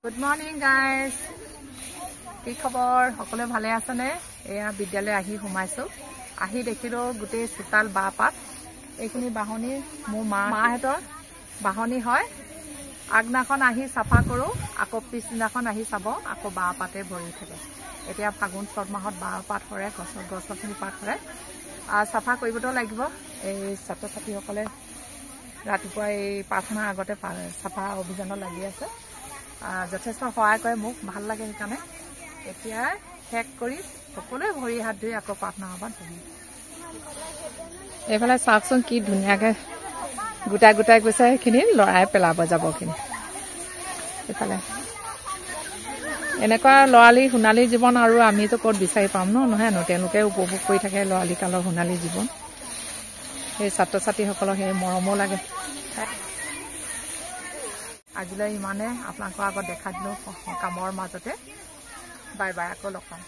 Good morning guys. কি খবৰ সকলো ভালে আছে নে এয়া বিদ্যালয় আহি সোমাইছো আহি দেখিলো গুটে চোতাল বাপাত এইখিনি বাহনি মো মাহেতৰ বাহনি হয় আগনাখন আহি সাফা কৰো আকৌ পিছনাখন আহি চাব আকৌ বাপাতে ভৰি থাকে এতিয়া ফাগুন চত মাহত বাপাত কৰে গছখিনি পাত কৰে সাফা কৰিবটো লাগিব এই ছাত্ৰ ছাত্ৰীসকলে ৰাতিপুৱা এই প্ৰাৰ্থনা আগতে সাফা অভিযানত লাগি আছে যথেষ্ট সহায় কৰে মোক ভাল লাগে সেইকাৰণে এতিয়া শেষ কৰি সকলোৱে ভৰি হাত ধুই আকৌ প্ৰাৰ্থনা সভাত বহি এইফালে চাওকচোন কি ধুনীয়াকে গোটাই গোটাই গৈছে সেইখিনি লৰাই পেলাব যাবখিনি এইফালে এনেকুৱা লৰালি সোণালী জীৱন আৰু আমিতো ক'ত বিচাৰি পাম নহয় তেওঁলোকে উপভোগ কৰি থাকে লৰালি কালৰ সোণালী জীৱন সেই ছাত্ৰ ছাত্ৰীসকলক সেই মৰমো লাগে আজিলৈ ইমানে আপোনালোকৰ আগত দেখা দিলো কামৰ মাজতে বাই বাই আকৌ লগ পাম